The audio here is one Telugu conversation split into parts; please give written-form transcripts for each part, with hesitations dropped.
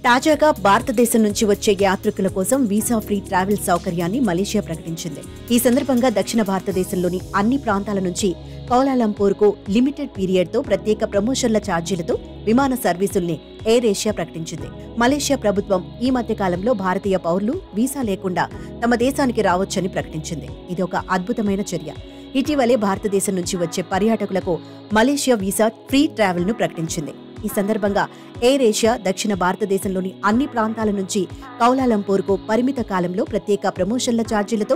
తాజాగా భారతదేశం నుంచి వచ్చే యాత్రికుల కోసం వీసా ఫ్రీ ట్రావెల్ సౌకర్యాన్ని మలేషియా ప్రకటించింది. ఈ సందర్భంగా దక్షిణ భారతదేశంలోని అన్ని ప్రాంతాల నుంచి కౌలాలంపూర్కు లిమిటెడ్ పీరియడ్తో ప్రత్యేక ప్రమోషన్ల ఛార్జీలతో విమాన సర్వీసుల్ని ఎయిర్ ఏషియా ప్రకటించింది. మలేషియా ప్రభుత్వం ఈ మధ్య కాలంలో భారతీయ పౌరులు వీసా లేకుండా తమ దేశానికి రావచ్చని ప్రకటించింది. ఇది ఒక అద్భుతమైన చర్య. ఇటీవలే భారతదేశం నుంచి వచ్చే పర్యాటకులకు మలేషియా వీసా ఫ్రీ ట్రావెల్ ను ప్రకటించింది. ఈ సందర్భంగా ఎయిర్ ఏషియా దక్షిణ భారతదేశంలోని అన్ని ప్రాంతాల నుంచి కౌలాలంపూర్కు పరిమిత కాలంలో ప్రత్యేక ప్రమోషన్ల ఛార్జీలతో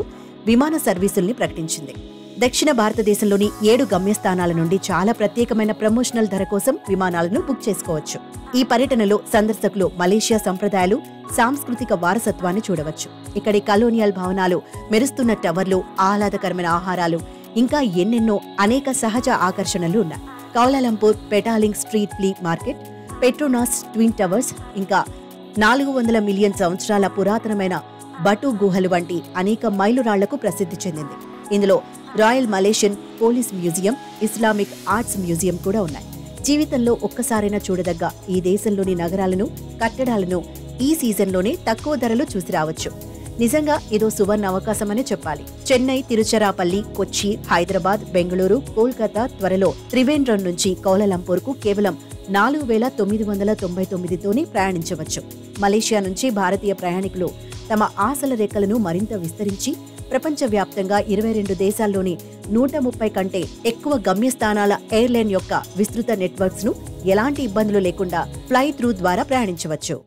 విమాన సర్వీసుల్ని ప్రకటించింది. దక్షిణ భారతదేశంలోని 7 గమ్యస్థానాల నుండి చాలా ప్రత్యేకమైన ప్రమోషనల్ ధర కోసం విమానాలను బుక్ చేసుకోవచ్చు. ఈ పర్యటనలో సందర్శకులు మలేషియా సంప్రదాయాలు, సాంస్కృతిక వారసత్వాన్ని చూడవచ్చు. ఇక్కడి కలోనియల్ భవనాలు, మెరుస్తున్న టవర్లు, ఆహ్లాదకరమైన ఆహారాలు, ఇంకా ఎన్నెన్నో అనేక సహజ ఆకర్షణలు ఉన్నాయి. Kuala Lumpur Petaling street flea market, Petronas twin towers, ఇంకా 400 మిలియన్ సంవత్సరాల పురాతనమైన బటు గుహలు వంటి అనేక మైలురాళ్లకు ప్రసిద్ధి చెందింది. ఇందులో royal Malaysian police museum, Islamic arts museum కూడా ఉన్నాయి. జీవితంలో ఒక్కసారైనా చూడదగ్గ ఈ దేశంలోని నగరాలను, కట్టడాలను ఈ సీజన్లోనే తక్కువ ధరలో చూసి రావచ్చు. నిజంగా ఇదో సువర్ణ అవకాశమనే చెప్పాలి. చెన్నై, తిరుచిరాపల్లి, కొచ్చి, హైదరాబాద్, బెంగళూరు, కోల్కతా, త్వరలో త్రివేంద్రం నుంచి కౌలాలంపూర్కు కేవలం 4,999తోనే ప్రయాణించవచ్చు. మలేషియా నుంచి భారతీయ ప్రయాణికులు తమ ఆశల రెక్కలను మరింత విస్తరించి ప్రపంచవ్యాప్తంగా 22 దేశాల్లోని 130 కంటే ఎక్కువ గమ్యస్థానాల ఎయిర్లైన్ యొక్క విస్తృత నెట్వర్క్స్ ను ఎలాంటి ఇబ్బందులు లేకుండా ఫ్లై త్రూ ద్వారా ప్రయాణించవచ్చు.